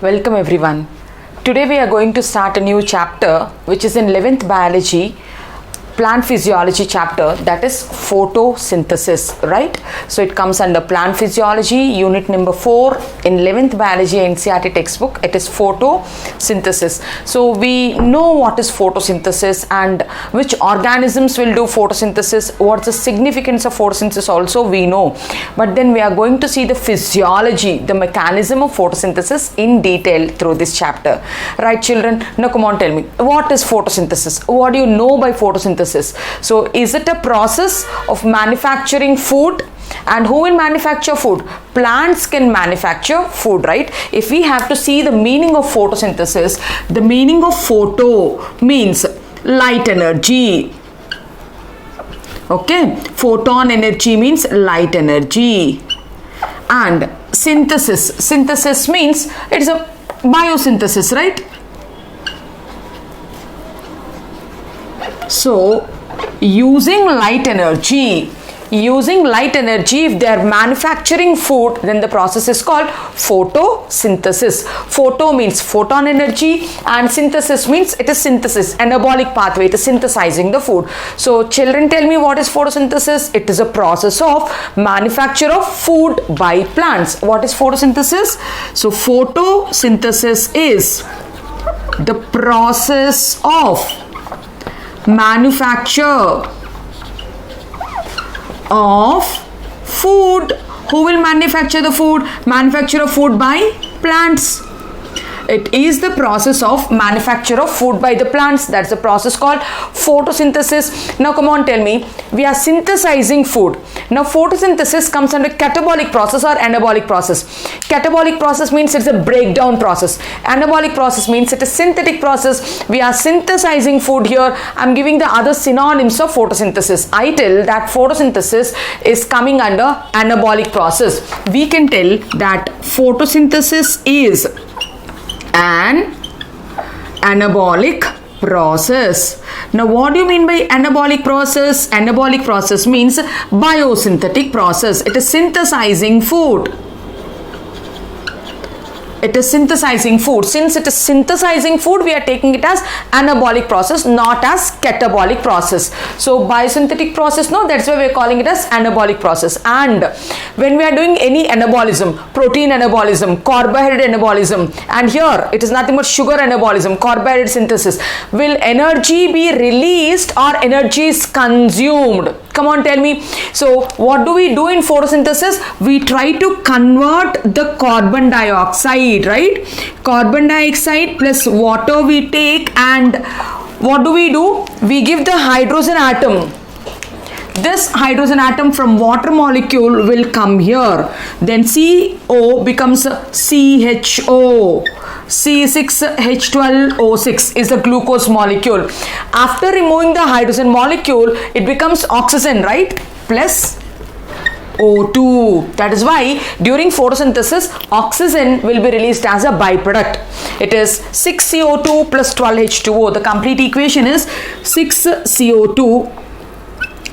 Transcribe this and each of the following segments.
Welcome everyone. Today we are going to start a new chapter which is in 11th biology plant physiology chapter, that is photosynthesis, right? So it comes under plant physiology unit number 4 in 11th biology NCERT textbook. It is photosynthesis. So we know what is photosynthesis and which organisms will do photosynthesis, what's the significance of photosynthesis also we know, but then we are going to see the physiology, the mechanism of photosynthesis in detail through this chapter, right children? Now come on, tell me, what is photosynthesis? What do you know by photosynthesis? So is it a process of manufacturing food? And who will manufacture food? Plants can manufacture food, right? If we have to see the meaning of photosynthesis, the meaning of photo means light energy. Okay, photon energy means light energy. And synthesis means it's a biosynthesis, right? So using light energy, if they are manufacturing food, then the process is called photosynthesis. Photo means photon energy and synthesis means it is synthesis, anabolic pathway, it is synthesizing the food. So children, tell me, what is photosynthesis? It is a process of manufacture of food by plants. What is photosynthesis? So photosynthesis is the process of manufacture of food. Who will manufacture the food? Manufacture of food by plants. It is the process of manufacture of food by the plants. That's the process called photosynthesis. Now come on, tell me, we are synthesizing food. Now photosynthesis comes under catabolic process or anabolic process. Catabolic process means it's a breakdown process. Anabolic process means it's a synthetic process. We are synthesizing food here. I'm giving the other synonyms of photosynthesis. I tell that photosynthesis is coming under anabolic process. We can tell that photosynthesis is an anabolic process. Now what do you mean by anabolic process? Anabolic process means biosynthetic process. It is synthesizing food. It is synthesizing food. Since it is synthesizing food, we are taking it as anabolic process, not as catabolic process. So biosynthetic process, no, that's why we are calling it as anabolic process. And when we are doing any anabolism, protein anabolism, carbohydrate anabolism, and here it is nothing but sugar anabolism, carbohydrate synthesis, will energy be released or energy is consumed? Come on, tell me. So what do we do in photosynthesis? We try to convert the carbon dioxide, right? Carbon dioxide plus water we take, and what do? We give the hydrogen atom. This hydrogen atom from water molecule will come here. Then CO becomes CHO. C6H12O6 is the glucose molecule. After removing the hydrogen molecule, it becomes oxygen, right? Plus O2. That is why during photosynthesis, oxygen will be released as a byproduct. It is 6CO2 plus 12H2O. The complete equation is 6CO2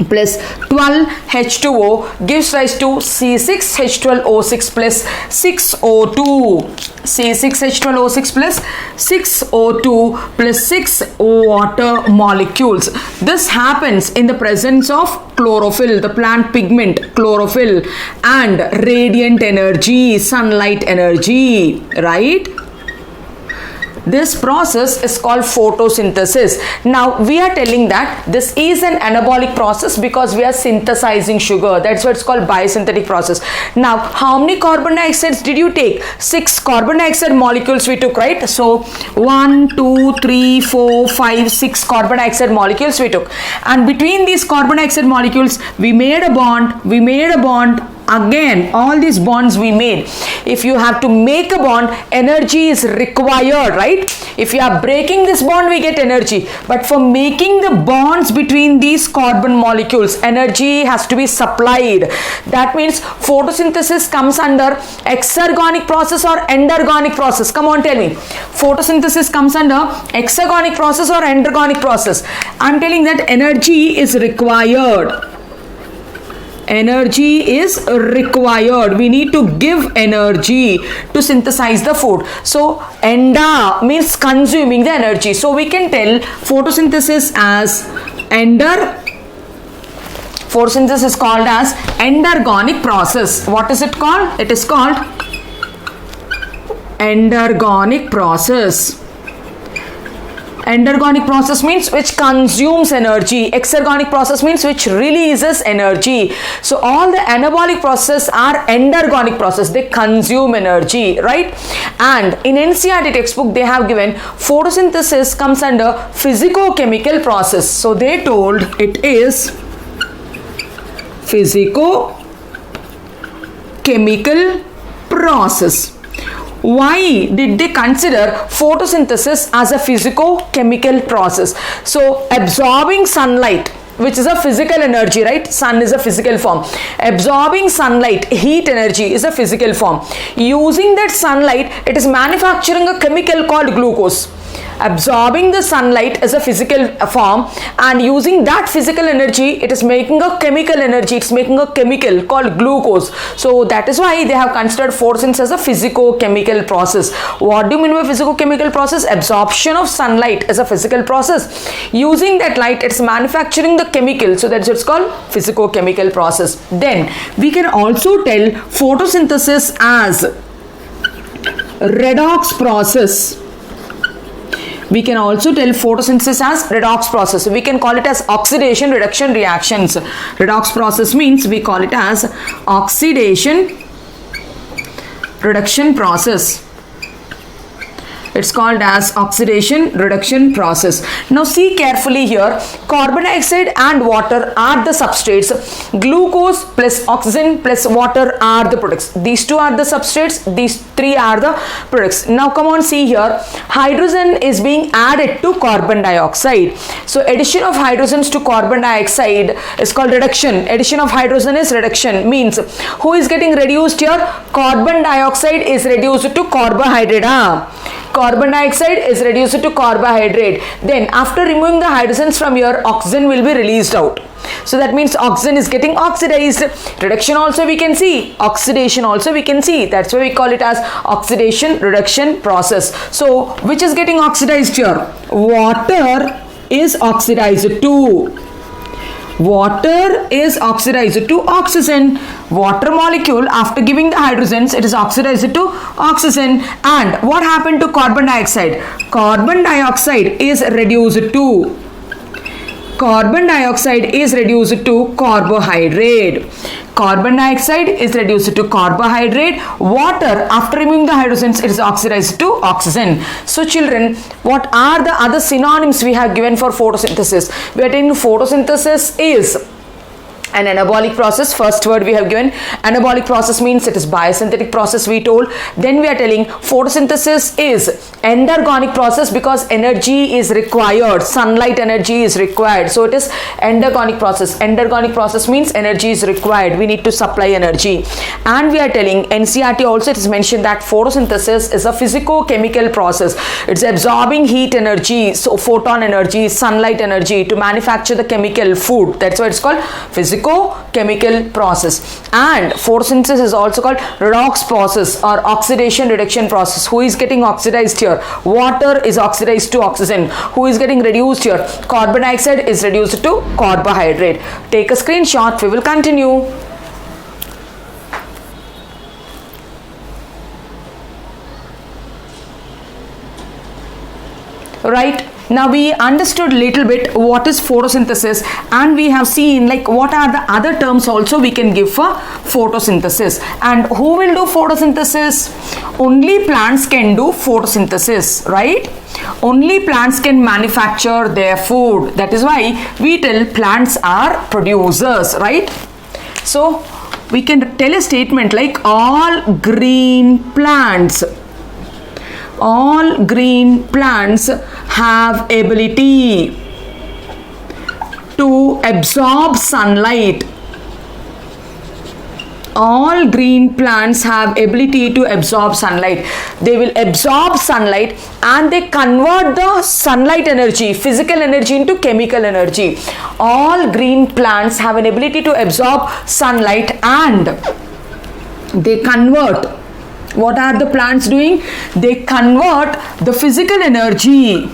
plus 12H2O gives rise to C6H12O6 plus 6O2. C6H12O6 plus 6O2 plus 6 water molecules. This happens in the presence of chlorophyll, the plant pigment chlorophyll, and radiant energy, sunlight energy, right? This process is called photosynthesis. Now we are telling that this is an anabolic process because we are synthesizing sugar. That's why it's called biosynthetic process. Now how many carbon dioxides did you take? 6 carbon dioxide molecules we took, right? So 1, 2, 3, 4, 5, 6 carbon dioxide molecules we took. And between these carbon dioxide molecules, we made a bond. Again, all these bonds we made. If you have to make a bond, energy is required, right? If you are breaking this bond, we get energy. But for making the bonds between these carbon molecules, energy has to be supplied. That means photosynthesis comes under exergonic process or endergonic process. Come on, tell me. Photosynthesis comes under exergonic process or endergonic process. I am telling that energy is required. Energy is required. We need to give energy to synthesize the food. So enda means consuming the energy. So we can tell photosynthesis as photosynthesis is called as endergonic process. What is it called? It is called endergonic process. Endergonic process means which consumes energy. Exergonic process means which releases energy. So all the anabolic processes are endergonic process. They consume energy, right? And in NCERT textbook they have given photosynthesis comes under physicochemical process. So they told it is physicochemical process. Why did they consider photosynthesis as a physicochemical process? So absorbing sunlight, which is a physical energy, right? Sun is a physical form. Absorbing sunlight, heat energy is a physical form. Using that sunlight, it is manufacturing a chemical called glucose. Absorbing the sunlight is a physical form, and using that physical energy, it is making a chemical energy. It's making a chemical called glucose. So that is why they have considered photosynthesis as a physicochemical process. What do you mean by physicochemical process? Absorption of sunlight is a physical process. Using that light, it's manufacturing the chemical. So that's what's called physicochemical process. Then we can also tell photosynthesis as redox process. We can also tell photosynthesis as redox process. We can call it as oxidation reduction reactions. Redox process means we call it as oxidation reduction process. It's called as oxidation reduction process. Now see carefully here, carbon dioxide and water are the substrates. Glucose plus oxygen plus water are the products. These two are the substrates, these three are the products. Now come on, see here, hydrogen is being added to carbon dioxide. So addition of hydrogens to carbon dioxide is called reduction. Addition of hydrogen is reduction, means who is getting reduced here? Carbon dioxide is reduced to carbohydrate. Carbon dioxide is reduced to carbohydrate. Then after removing the hydrogens from here, oxygen will be released out. So that means oxygen is getting oxidized. Reduction also we can see, oxidation also we can see. That's why we call it as oxidation reduction process. So which is getting oxidized here? Water is oxidized to. Water is oxidized to oxygen. Water molecule, after giving the hydrogens, it is oxidized to oxygen. And what happened to carbon dioxide? Carbon dioxide is reduced to carbohydrate. Carbon dioxide is reduced to carbohydrate. Water, after removing the hydrogens, it is oxidized to oxygen. So children, what are the other synonyms we have given for photosynthesis? We are telling photosynthesis is an anabolic process. First word we have given, anabolic process means it is biosynthetic process we told. Then we are telling photosynthesis is endergonic process because energy is required, sunlight energy is required, so it is endergonic process. Endergonic process means energy is required, we need to supply energy. And we are telling NCERT also, it is mentioned that photosynthesis is a physicochemical process. It's absorbing heat energy, so photon energy, sunlight energy to manufacture the chemical food. That's why it's called physicochemical process. And photosynthesis is also called redox process or oxidation reduction process. Who is getting oxidized here? Water is oxidized to oxygen. Who is getting reduced here? Carbon dioxide is reduced to carbohydrate. Take a screenshot, we will continue. Right, now we understood little bit what is photosynthesis, and we have seen like what are the other terms also we can give for photosynthesis. And who will do photosynthesis? Only plants can do photosynthesis, right? Only plants can manufacture their food. That is why we tell plants are producers, right? So we can tell a statement like all green plants have ability to absorb sunlight. all green plants have ability to absorb sunlight. They will absorb sunlight and they convert the sunlight energy, physical energy, into chemical energy. All green plants have an ability to absorb sunlight and they convert. What are the plants doing? They convert the physical energy.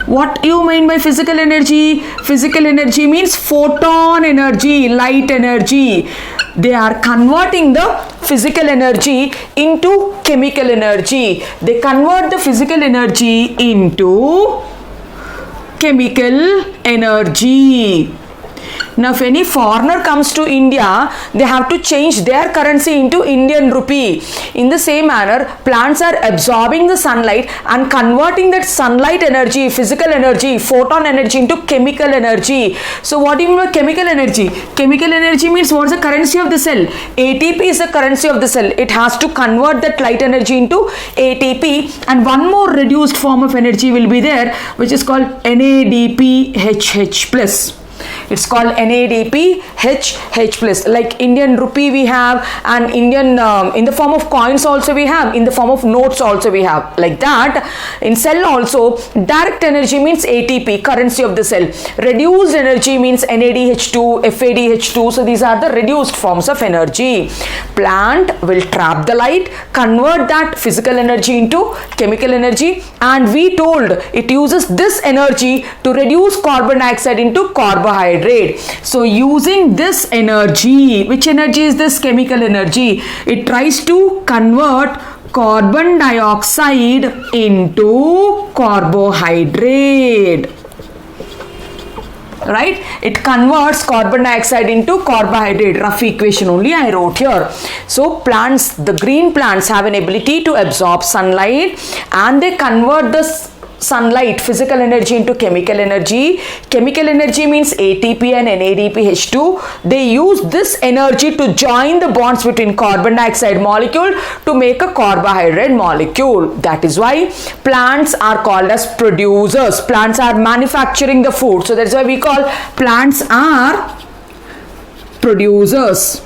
What you mean by physical energy? Physical energy means photon energy, light energy. They are converting the physical energy into chemical energy. They convert the physical energy into chemical energy. Now, if any foreigner comes to India, they have to change their currency into Indian rupee. In the same manner, plants are absorbing the sunlight and converting that sunlight energy, physical energy, photon energy into chemical energy. So, what do you mean by chemical energy? Chemical energy means what is the currency of the cell? ATP is the currency of the cell. It has to convert that light energy into ATP, and one more reduced form of energy will be there, which is called NADPHH+. It's called NADPHH+. Like Indian rupee we have, and Indian in the form of coins also we have, in the form of notes also we have. Like that, in cell also, direct energy means ATP, currency of the cell. Reduced energy means NADH2, FADH2. So these are the reduced forms of energy. Plant will trap the light, convert that physical energy into chemical energy, and we told it uses this energy to reduce carbon dioxide into carbohydrate. So using this energy, which energy is this? Chemical energy. It tries to convert carbon dioxide into carbohydrate. Right? It converts carbon dioxide into carbohydrate. Rough equation only I wrote here. So plants, the green plants, have an ability to absorb sunlight and they convert the sunlight, physical energy, into chemical energy. Chemical energy means ATP and NADPH2. They use this energy to join the bonds between carbon dioxide molecule to make a carbohydrate molecule. That is why plants are called as producers. Plants are manufacturing the food. So that's why we call plants are producers.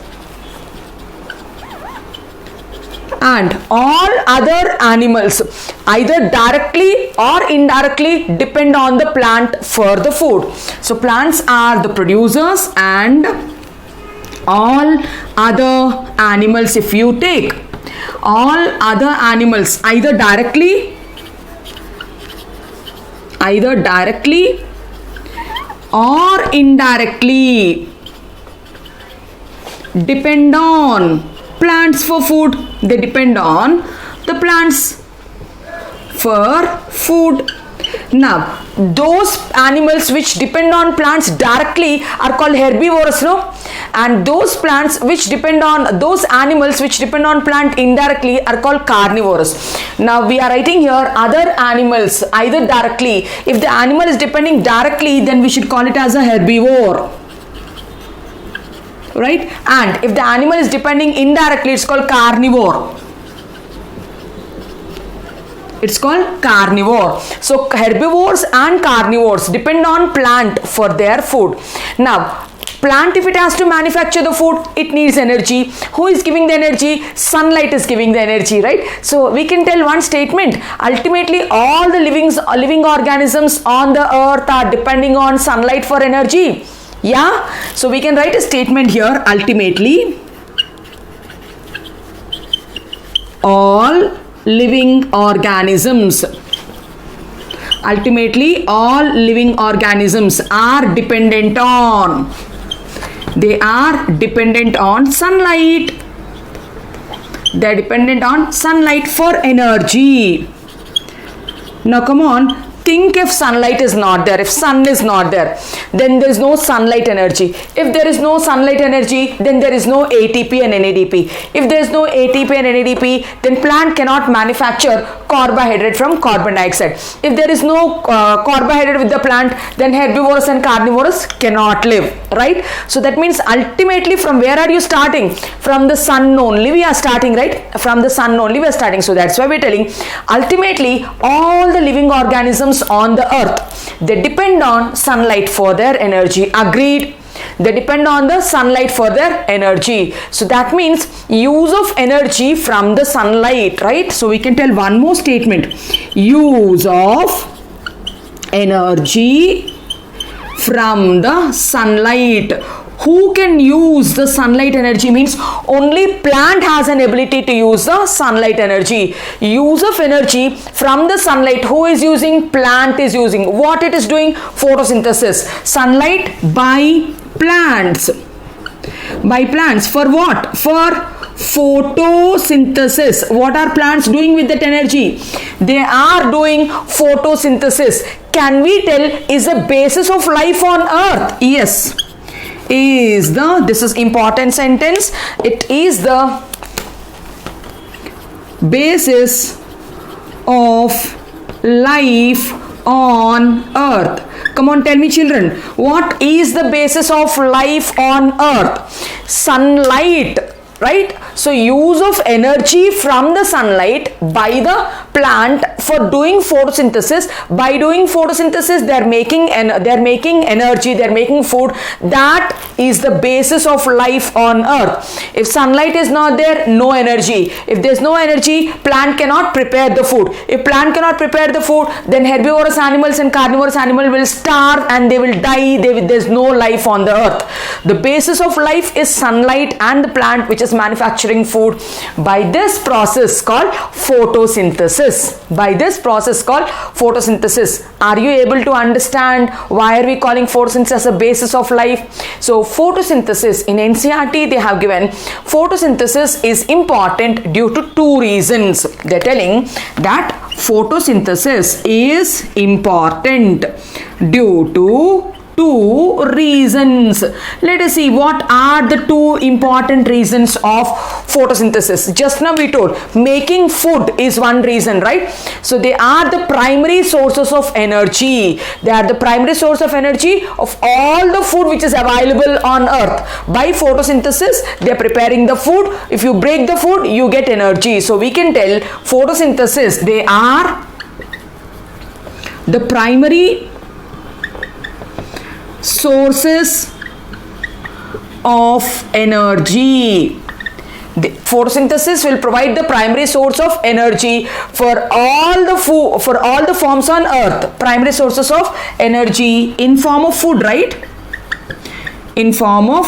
And all other animals either directly or indirectly depend on the plant for the food. So plants are the producers, and all other animals, if you take all other animals either directly or indirectly depend on plants for food. They depend on the plants for food. Now, those animals which depend on plants directly are called herbivores, no? And those plants which depend on, those animals which depend on plant indirectly are called carnivores. Now, we are writing here other animals either directly. If the animal is depending directly, then we should call it as a herbivore. Right? And if the animal is depending indirectly, it's called carnivore. It's called carnivore. So herbivores and carnivores depend on plant for their food. Now, plant, if it has to manufacture the food, it needs energy. Who is giving the energy? Sunlight is giving the energy, right? So we can tell one statement. Ultimately, all the living organisms on the earth are depending on sunlight for energy. Yeah, so we can write a statement here. Ultimately, all living organisms are dependent on, they are dependent on sunlight. They are dependent on sunlight for energy. Now come on. Think if sunlight is not there, if sun is not there, then there is no sunlight energy. If there is no sunlight energy, then there is no ATP and NADP. If there is no ATP and NADP, then plant cannot manufacture carbohydrate from carbon dioxide. If there is no carbohydrate with the plant, then herbivores and carnivores cannot live, right? So that means ultimately from where are you starting? From the sun only we are starting, right? From the sun only we are starting. So that's why we are telling ultimately all the living organisms on the earth, they depend on sunlight for their energy. Agreed? They depend on the sunlight for their energy. So that means use of energy from the sunlight, right? So we can tell one more statement. Use of energy from the sunlight. Who can use the sunlight energy? Means only plant has an ability to use the sunlight energy. Use of energy from the sunlight. Who is using? Plant is using. What it is doing? Photosynthesis. Sunlight by plants. By plants. For what? For photosynthesis. What are plants doing with that energy? They are doing photosynthesis. Can we tell is the basis of life on earth? Yes. This is important sentence. It is the basis of life on earth. Come on, tell me children, what is the basis of life on earth? Sunlight, right? So use of energy from the sunlight by the plant for doing photosynthesis. By doing photosynthesis, they are making energy, they are making food. That is the basis of life on earth. If sunlight is not there, no energy. If there is no energy, plant cannot prepare the food. If plant cannot prepare the food, then herbivorous animals and carnivorous animals will starve and they will die. There is no life on the earth. The basis of life is sunlight and the plant which is manufacturing food by this process called photosynthesis. By this process called photosynthesis. Are you able to understand why are we calling photosynthesis as a basis of life? So photosynthesis in NCERT they have given photosynthesis is important due to two reasons. They are telling that photosynthesis is important due to two reasons. Let us see what are the two important reasons of photosynthesis. Just now we told making food is one reason, right? So they are the primary sources of energy. They are the primary source of energy of all the food which is available on earth. By photosynthesis they are preparing the food. If you break the food, you get energy. So we can tell photosynthesis, they are the primary sources of energy. The photosynthesis will provide the primary source of energy for all the food, for all the forms on earth. Primary sources of energy in form of food, right? In form of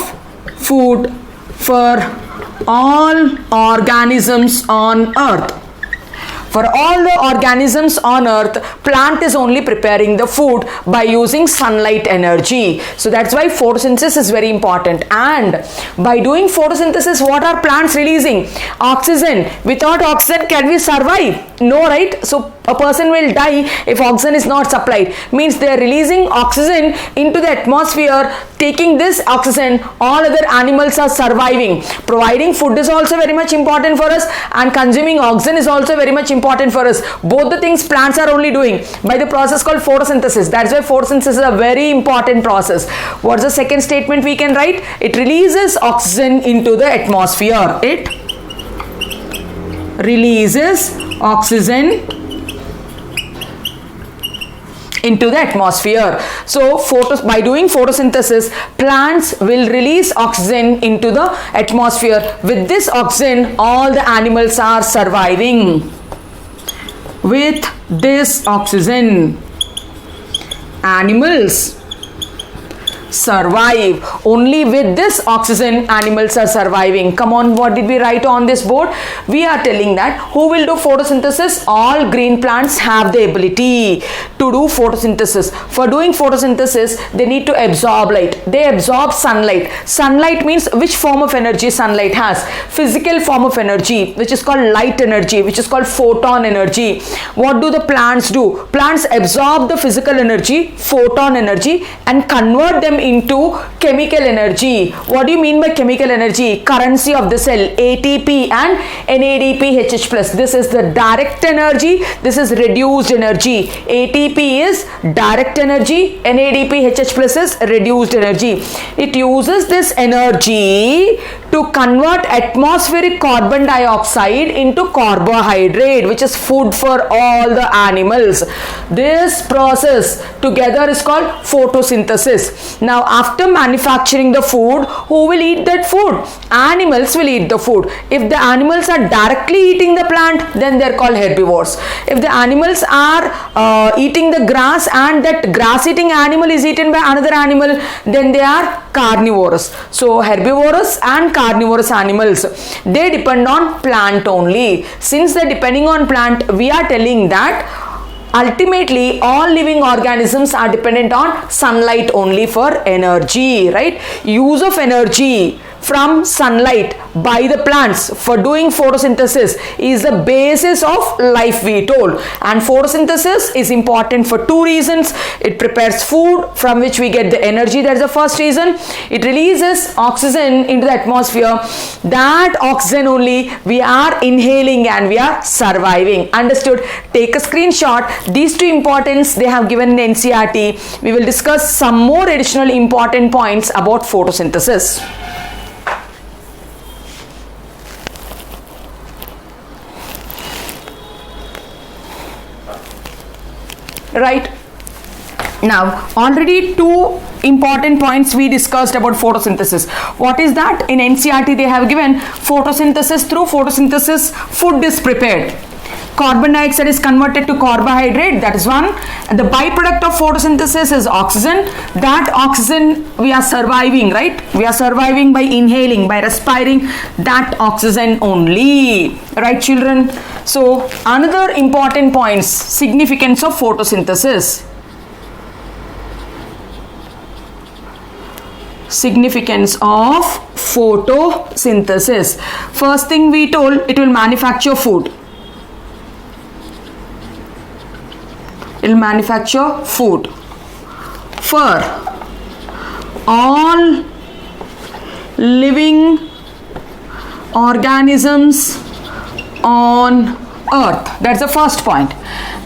food for all organisms on earth. For all the organisms on earth, plant is only preparing the food by using sunlight energy. So that's why photosynthesis is very important. And by doing photosynthesis, what are plants releasing? Oxygen. Without oxygen, can we survive? No, right? So a person will die if oxygen is not supplied. Means they are releasing oxygen into the atmosphere. Taking this oxygen, all other animals are surviving. Providing food is also very much important for us, and consuming oxygen is also very much important for us. Both the things plants are only doing by the process called photosynthesis. That's why photosynthesis is a very important process. What's the second statement we can write? It releases oxygen into the atmosphere. It releases oxygen into the atmosphere. So by doing photosynthesis, plants will release oxygen into the atmosphere. With this oxygen, all the animals are surviving. With this oxygen, animals survive. Only with this oxygen animals are surviving. Come on, what did we write on this board? We are telling that who will do photosynthesis? All green plants have the ability to do photosynthesis. For doing photosynthesis, they need to absorb light. They absorb sunlight. Sunlight means which form of energy sunlight has? Physical form of energy, which is called light energy, which is called photon energy. What do the plants do? Plants absorb the physical energy, photon energy, and convert them into chemical energy. What do you mean by chemical energy? Currency of the cell, ATP and NADPHH+. This is the direct energy. This is reduced energy. ATP is direct energy. NADPHH+ is reduced energy. It uses this energy to convert atmospheric carbon dioxide into carbohydrate, which is food for all the animals. This process together is called photosynthesis. Now after manufacturing the food, who will eat that food? Animals will eat the food. If the animals are directly eating the plant, then they are called herbivores. If the animals are eating the grass and that grass eating animal is eaten by another animal, then they are carnivorous. So herbivorous and carnivorous animals, they depend on plant only. Since they are depending on plant, we are telling that ultimately all living organisms are dependent on sunlight only for energy, right? Use of energy from sunlight by the plants for doing photosynthesis is the basis of life, we told. And photosynthesis is important for two reasons. It prepares food from which we get the energy, that is the first reason. It releases oxygen into the atmosphere. That oxygen only we are inhaling and we are surviving. Understood? Take a screenshot. These two importance they have given in NCERT. We will discuss some more additional important points about photosynthesis. Right. Now already two important points we discussed about photosynthesis. What is that? In NCERT they have given photosynthesis. Through photosynthesis food is prepared. Carbon dioxide is converted to carbohydrate, that is one. And the byproduct of photosynthesis is oxygen. That oxygen we are surviving, right? We are surviving by inhaling, by respiring that oxygen only. Right, children? So another important points, significance of photosynthesis. Significance of photosynthesis. First thing we told, it will manufacture food. It will manufacture food for all living organisms on earth. That's the first point.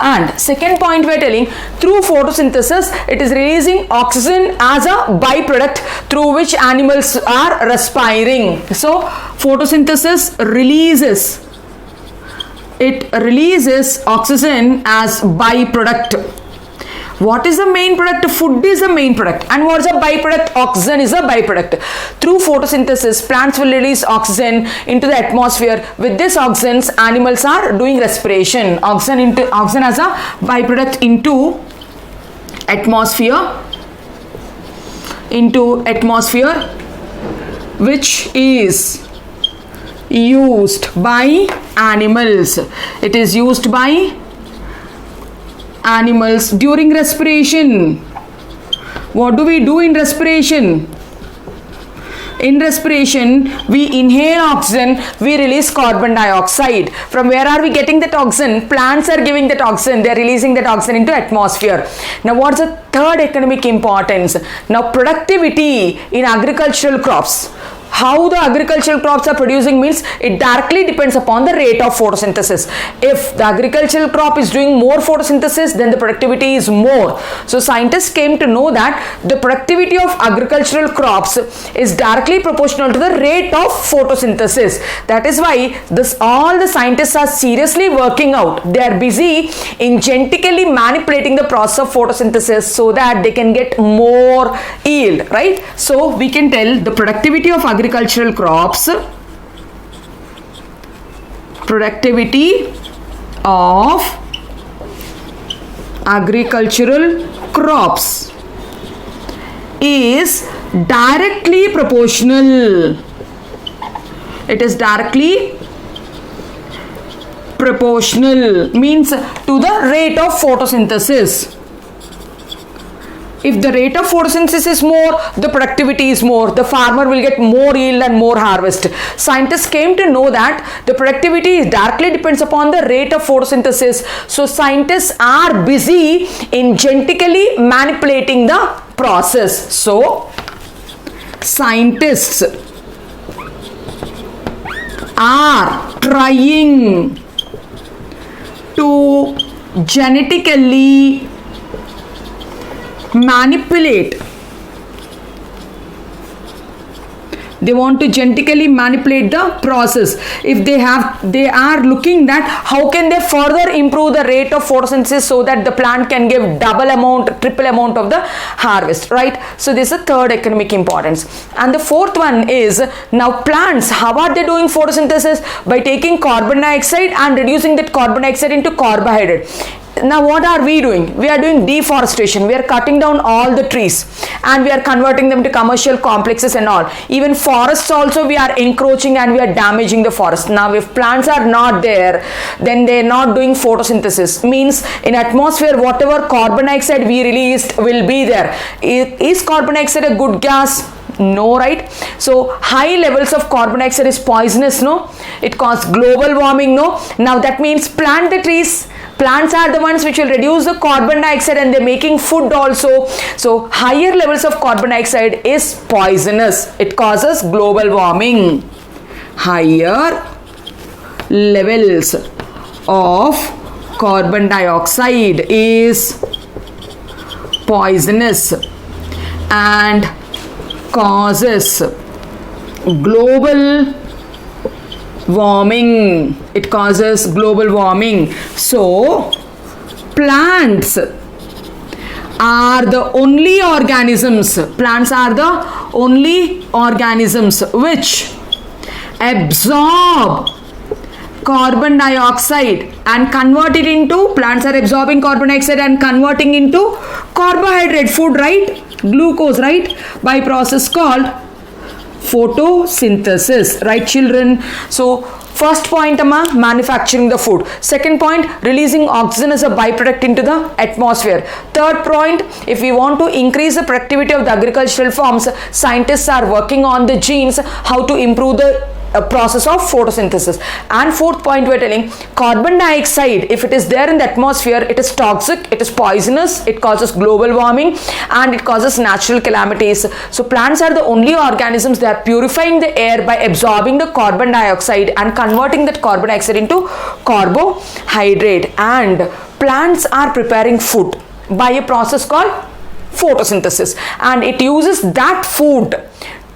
And second point we are telling, through photosynthesis it is releasing oxygen as a byproduct through which animals are respiring. So photosynthesis releases oxygen as byproduct. What is the main product? Food is the main product. And what is a byproduct? Oxygen is a byproduct. Through photosynthesis, plants will release oxygen into the atmosphere. With this oxygen, animals are doing respiration. Oxygen as a byproduct into atmosphere, which is used by animals. It is used by animals during respiration. What do we do in respiration? In respiration, we inhale oxygen, we release carbon dioxide. From where are we getting that oxygen? Plants are giving that oxygen, they are releasing that oxygen into atmosphere. Now what's the third economic importance? Now productivity in agricultural crops. How the agricultural crops are producing means it directly depends upon the rate of photosynthesis. If the agricultural crop is doing more photosynthesis, then the productivity is more. So scientists came to know that the productivity of agricultural crops is directly proportional to the rate of photosynthesis. That is why all the scientists are seriously working out. They are busy in genetically manipulating the process of photosynthesis so that they can get more yield, right? So we can tell the productivity of agricultural crops, is directly proportional. It is directly proportional means to the rate of photosynthesis. If the rate of photosynthesis is more, the productivity is more. The farmer will get more yield and more harvest. Scientists came to know that the productivity directly depends upon the rate of photosynthesis. So scientists are busy in genetically manipulating the process. So scientists are trying to genetically manipulate They want to genetically manipulate the process. If they are looking that how can they further improve the rate of photosynthesis so that the plant can give double amount, triple amount of the harvest, right? So this is the third economic importance. And the fourth one is, now plants, how are they doing photosynthesis? By taking carbon dioxide and reducing that carbon dioxide into carbohydrate. Now what are we doing? We are doing deforestation. We are cutting down all the trees and we are converting them to commercial complexes and all. Even forests also we are encroaching and we are damaging the forest. Now if plants are not there, then they are not doing photosynthesis. Means in atmosphere whatever carbon dioxide we released will be there. Is carbon dioxide a good gas? No, right? So high levels of carbon dioxide is poisonous, no? It causes global warming, no? Now that means plant the trees. Plants are the ones which will reduce the carbon dioxide and they're making food also. So higher levels of carbon dioxide is poisonous. It causes global warming. Higher levels of carbon dioxide is poisonous and causes global warming. It causes global warming. So plants are the only organisms which absorb carbon dioxide and convert it into, plants are absorbing carbon dioxide and converting into carbohydrate food, right? Glucose, right? By process called photosynthesis, right children? So first point, manufacturing the food. Second point, releasing oxygen as a byproduct into the atmosphere. Third point, if we want to increase the productivity of the agricultural farms, scientists are working on the genes how to improve the process of photosynthesis. And fourth point, we are telling carbon dioxide, if it is there in the atmosphere, it is toxic, it is poisonous, it causes global warming and it causes natural calamities. So plants are the only organisms that are purifying the air by absorbing the carbon dioxide and converting that carbon dioxide into carbohydrate. And plants are preparing food by a process called photosynthesis, and it uses that food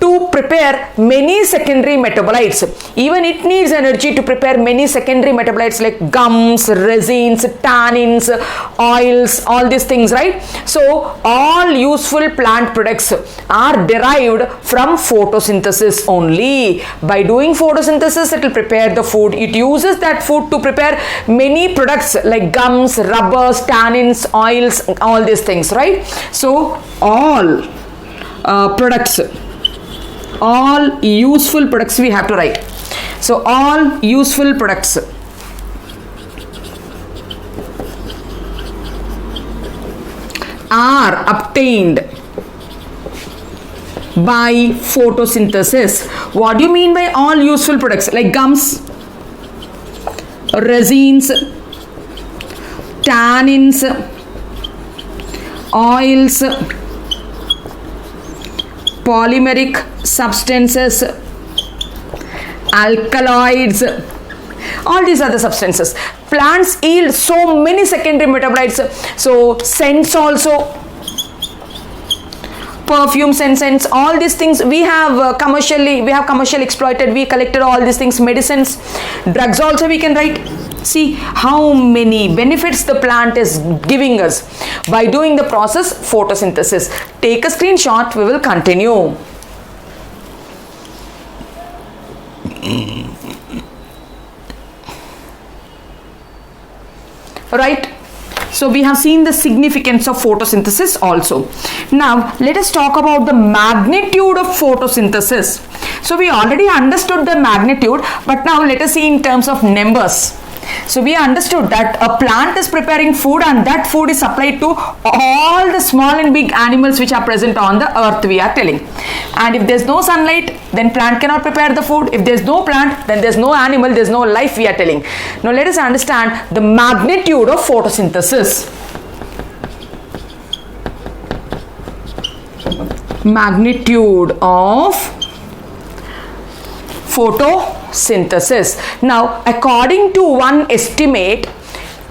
to prepare many secondary metabolites. Even it needs energy to prepare many secondary metabolites like gums, resins, tannins, oils, all these things, right? So all useful plant products are derived from photosynthesis only. By doing photosynthesis, it will prepare the food. It uses that food to prepare many products like gums, rubbers, tannins, oils, all these things, right? So all products, all useful products we have to write. So all useful products are obtained by photosynthesis. What do you mean by all useful products? Like gums, resins, tannins, oils, polymeric substances, alkaloids, all these are the substances. Plants yield so many secondary metabolites. So scents also, perfumes and scents, all these things we have commercially exploited. We collected all these things. Medicines, drugs also we can write. See how many benefits the plant is giving us by doing the process photosynthesis. Take a screenshot, we will continue. Right? So we have seen the significance of photosynthesis also. Now let us talk about the magnitude of photosynthesis. So we already understood the magnitude, but now let us see in terms of numbers. So we understood that a plant is preparing food and that food is supplied to all the small and big animals which are present on the earth, we are telling. And if there is no sunlight, then plant cannot prepare the food. If there is no plant, then there is no animal, there is no life, we are telling. Now let us understand the magnitude of photosynthesis. Magnitude of photosynthesis. Now according to one estimate,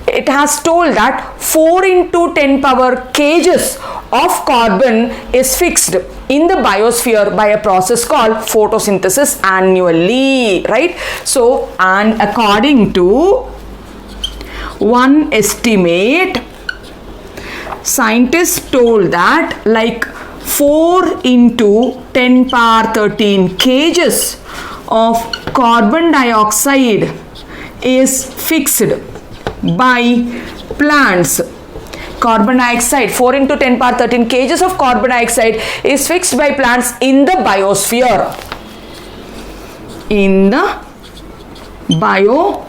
it has told that 4 into 10 power kgs of carbon is fixed in the biosphere by a process called photosynthesis annually, right? So, and according to one estimate, scientists told that like 4 into 10 power 13 kgs of carbon dioxide is fixed by plants. Carbon dioxide, 4 into 10 power 13 kgs of carbon dioxide is fixed by plants in the biosphere. In the biosphere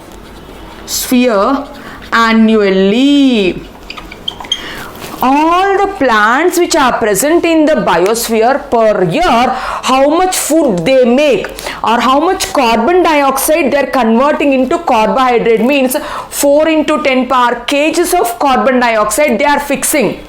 annually. All the plants which are present in the biosphere per year, how much food they make or how much carbon dioxide they are converting into carbohydrate, means 4 into 10 power kgs of carbon dioxide they are fixing.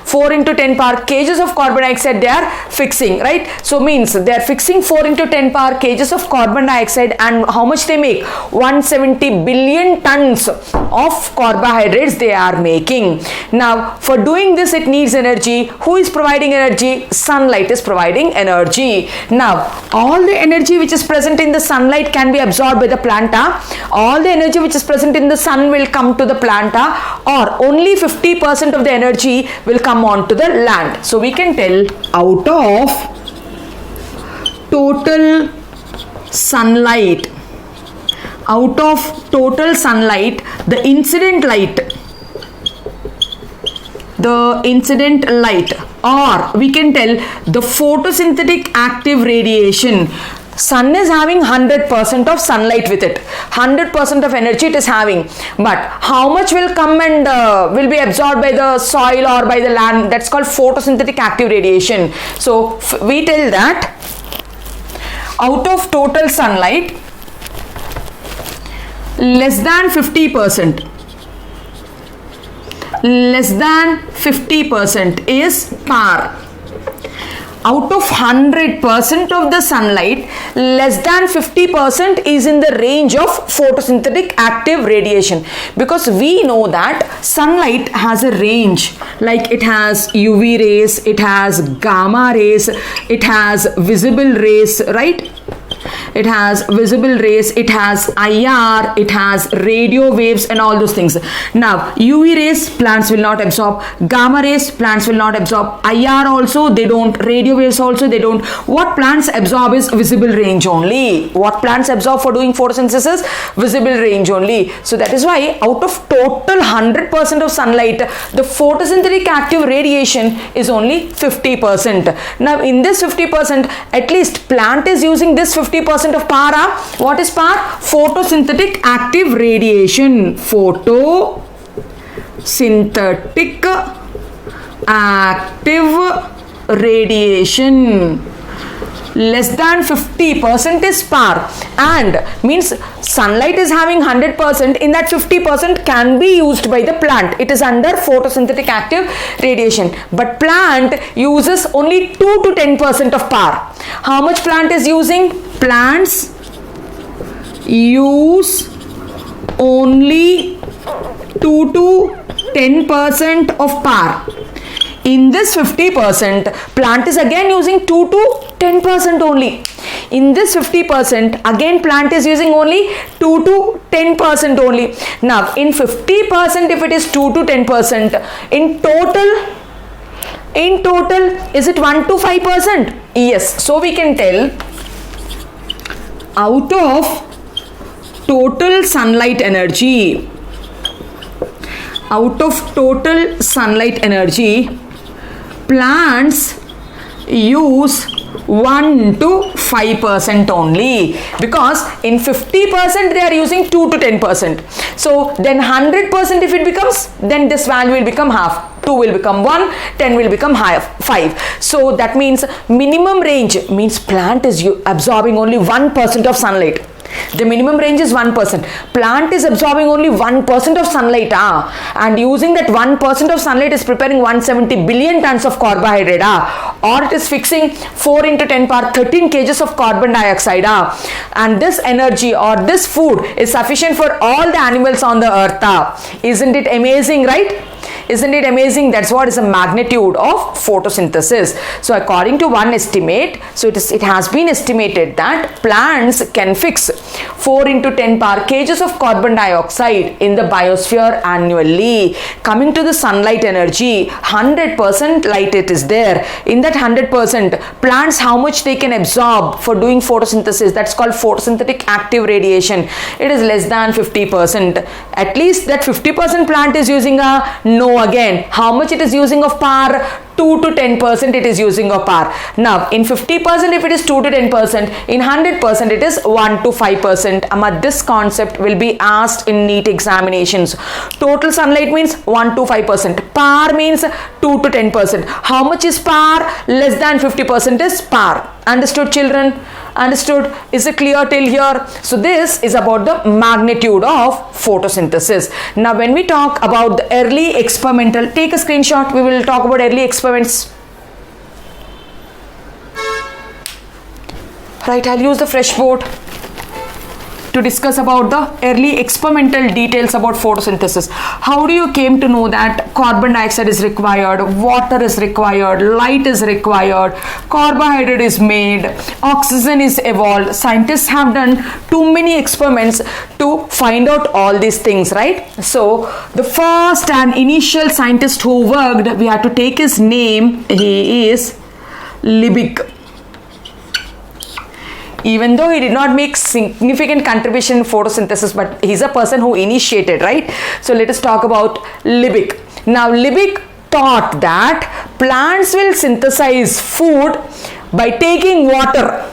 4 into 10 power kgs of carbon dioxide they are fixing, right? So means they are fixing 4 into 10 power kgs of carbon dioxide, and how much they make? 170 billion tons of carbohydrates they are making. Now for doing this it needs energy. Who is providing energy? Sunlight is providing energy. Now all the energy which is present in the sunlight can be absorbed by the plant, all the energy which is present in the sun will come to the plant, or only 50% of the energy will come on to the land. So we can tell out of total sunlight, the incident light, or we can tell the photosynthetic active radiation. Sun is having 100% of sunlight with it, 100% of energy it is having, but how much will come and will be absorbed by the soil or by the land? That's called photosynthetic active radiation. So we tell that out of total sunlight, less than 50% is PAR. Out of 100% of the sunlight, less than 50% is in the range of photosynthetic active radiation, because we know that sunlight has a range, like it has UV rays, it has gamma rays, it has visible rays, right? It has visible rays, it has IR, it has radio waves and all those things. Now UV rays plants will not absorb, gamma rays plants will not absorb, IR also they don't, radio waves also they don't. What plants absorb is visible range only. What plants absorb for doing photosynthesis? Visible range only. So that is why out of total 100% of sunlight, the photosynthetic active radiation is only 50%. Now in this 50%, at least plant is using this 50% of power. What is power? Photosynthetic active radiation. Photosynthetic active radiation. Less than 50% is power, and means sunlight is having 100%, in that 50% can be used by the plant. It is under photosynthetic active radiation, but plant uses only 2 to 10% of power. How much plant is using? Plants use only 2 to 10% of power. In this 50%, plant is again using 2 to 10% only. In this 50%, again plant is using only 2 to 10% only. Now, in 50%, if it is 2 to 10%, in total, is it 1 to 5%? Yes. So we can tell out of total sunlight energy, plants use 1 to 5% only, because in 50% they are using 2 to 10%. So then 100% if it becomes, then this value will become half. 2 will become 1, 10 will become 5. So that means minimum range means plant is absorbing only 1% of sunlight. The minimum range is 1%. Plant is absorbing only 1% of sunlight, and using that 1% of sunlight is preparing 170 billion tons of carbohydrate, or it is fixing 4 into 10 power 13 kgs of carbon dioxide, and this energy or this food is sufficient for all the animals on the earth. Isn't it amazing, right? Isn't it amazing? That's what is the magnitude of photosynthesis. So according to one estimate, so it has been estimated that plants can fix 4 into 10 power kgs of carbon dioxide in the biosphere annually. Coming to the sunlight energy, 100% light it is there. In that 100%, plants how much they can absorb for doing photosynthesis, that's called photosynthetic active radiation. It is less than 50%. At least that 50% plant is using a, no again. How much it is using of power? 2 to 10% it is using of power. Now in 50% if it is 2 to 10%, in 100% it is 1 to 5%. This concept will be asked in NEET examinations. Total sunlight means 1 to 5%. Power means 2 to 10%. How much is power? Less than 50% is power. Understood, children? Understood? Is it clear till here? So this is about the magnitude of photosynthesis. Now when we talk about the early experimental, take a screenshot. We will talk about early experiments. Right, I'll use the fresh board to discuss about the early experimental details about photosynthesis. How do you came to know that carbon dioxide is required, water is required, light is required, carbohydrate is made, oxygen is evolved? Scientists have done too many experiments to find out all these things, right? So the first and initial scientist who worked, we have to take his name. He is Liebig. Even though he did not make significant contribution in photosynthesis, but he's a person who initiated, right? So let us talk about Liebig. Now Liebig thought that plants will synthesize food by taking water.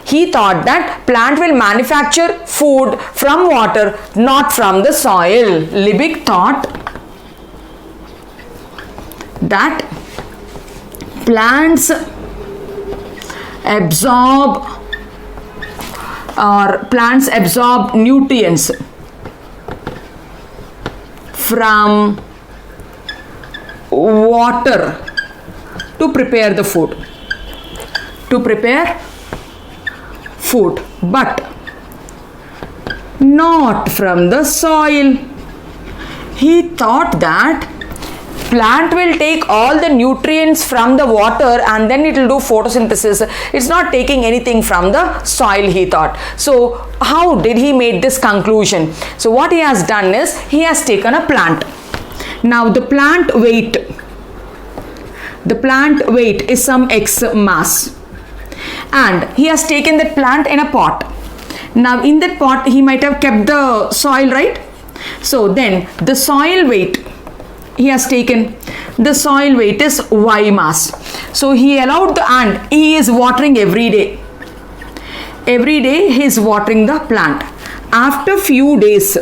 He thought that plant will manufacture food from water, not from the soil. Liebig thought that plants absorb nutrients from water to prepare the food. But not from the soil. He thought that plant will take all the nutrients from the water and then it will do photosynthesis. It's not taking anything from the soil, he thought. So how did he make this conclusion? So what he has done is he has taken a plant. Now the plant weight is some X mass, and he has taken that plant in a pot. Now in that pot he might have kept the soil, right? So then the soil weight, he has taken the soil weight is Y mass. So he allowed the ant, he is watering every day. Every day he is watering the plant. After few days,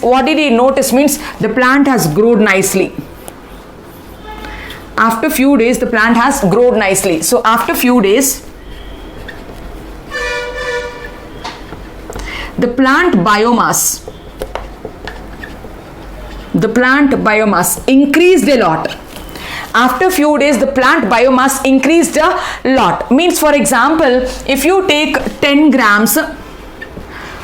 what did he notice? Means the plant has grown nicely. After few days, the plant has grown nicely. So after few days, the plant biomass increased a lot. After few days, the plant biomass increased a lot. Means, for example, if you take 10 grams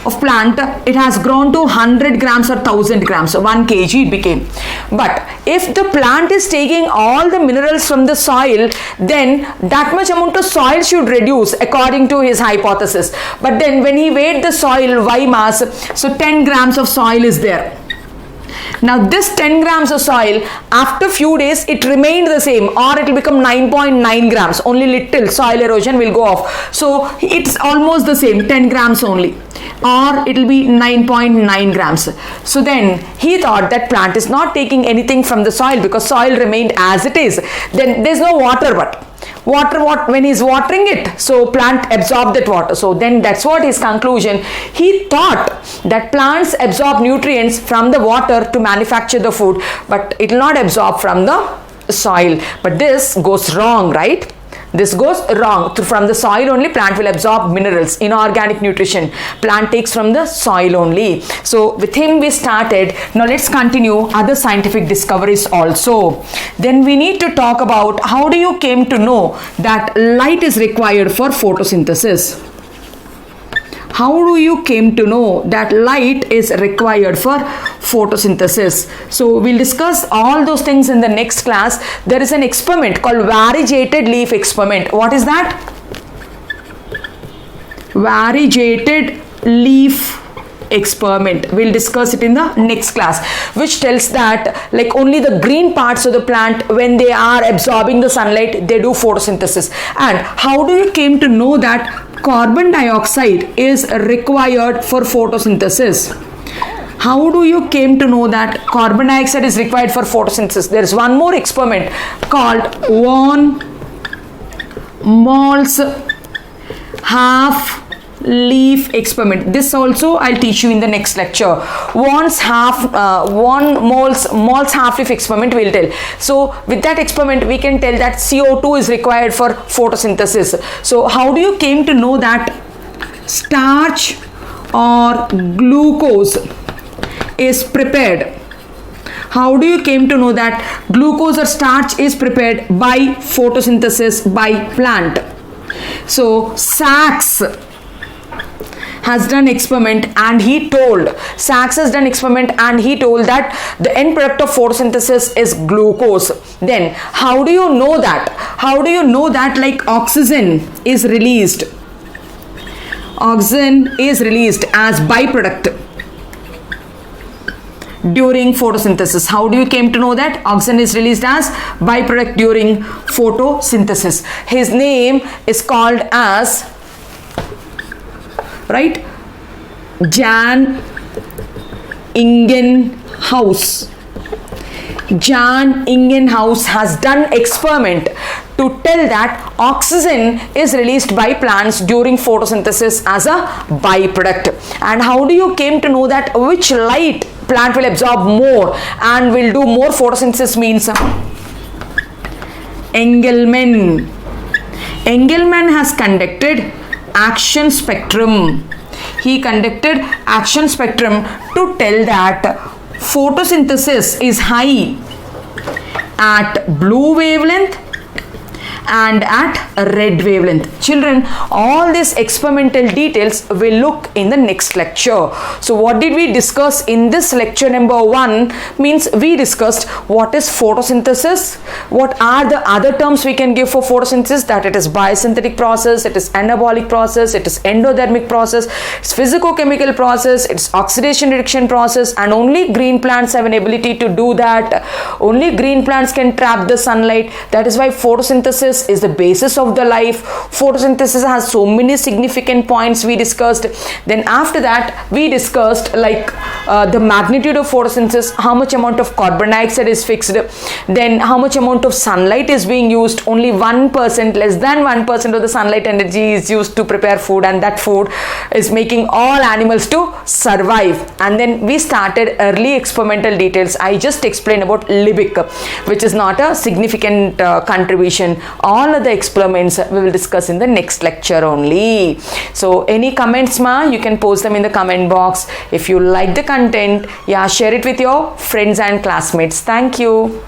of plant, it has grown to 100 grams or 1000 grams, so 1 kg it became. But if the plant is taking all the minerals from the soil, then that much amount of soil should reduce according to his hypothesis. But then when he weighed the soil Y mass, so 10 grams of soil is there. Now this 10 grams of soil, after few days it remained the same, or it will become 9.9 grams, only little soil erosion will go off. So it's almost the same, 10 grams only, or it will be 9.9 grams. So then he thought that plant is not taking anything from the soil because soil remained as it is. Then there's no water, but when he's watering it, so plant absorb that water. So then that's what his conclusion. He thought that plants absorb nutrients from the water to manufacture the food, but it will not absorb from the soil. But this goes wrong, right? This goes wrong. From the soil only plant will absorb minerals, inorganic nutrition. Plant takes from the soil only. So with him we started. Now let's continue other scientific discoveries also. Then we need to talk about how do you came to know that light is required for photosynthesis. how do you came to know that light is required for photosynthesis? So we'll discuss all those things in the next class. There is an experiment called variegated leaf experiment. What is that? Variegated leaf experiment. We'll discuss it in the next class, which tells that like only the green parts of the plant, when they are absorbing the sunlight, they do photosynthesis. And how do you came to know that carbon dioxide is required for photosynthesis? How do you came to know that carbon dioxide is required for photosynthesis? There is one more experiment called von Moll's half leaf experiment. This also I'll teach you in the next lecture. Von Moll's half leaf experiment will tell. So with that experiment we can tell that CO2 is required for photosynthesis. So how do you came to know that starch or glucose is prepared? How do you came to know that glucose or starch is prepared by photosynthesis by plant? So Sachs has done experiment and he told that the end product of photosynthesis is glucose. Then how do you know that? How do you know that like oxygen is released? Oxygen is released as byproduct during photosynthesis. How do you came to know that oxygen is released as byproduct during photosynthesis? His name is called as, right, Jan Ingenhouse. Jan Ingenhouse has done experiment to tell that oxygen is released by plants during photosynthesis as a byproduct. And how do you came to know that which light plant will absorb more and will do more photosynthesis means? Engelmann has conducted action spectrum. He conducted action spectrum to tell that photosynthesis is high at blue wavelength and at red wavelength. Children, all these experimental details will look in the next lecture. So what did we discuss in this lecture number 1? Means we discussed what is photosynthesis, what are the other terms we can give for photosynthesis, that it is biosynthetic process, it is anabolic process, it is endothermic process, it's physicochemical process, it's oxidation reduction process, and only green plants have an ability to do that. Only green plants can trap the sunlight. That is why photosynthesis is the basis of the life. Photosynthesis has so many significant points we discussed. Then after that we discussed like the magnitude of photosynthesis, how much amount of carbon dioxide is fixed, then how much amount of sunlight is being used. Only 1%, less than 1% of the sunlight energy is used to prepare food, and that food is making all animals to survive. And then we started early experimental details. I just explained about Liebig, which is not a significant contribution. All of the experiments we will discuss in the next lecture only. So any comments you can post them in the comment box. If you like the content, share it with your friends and classmates. Thank you.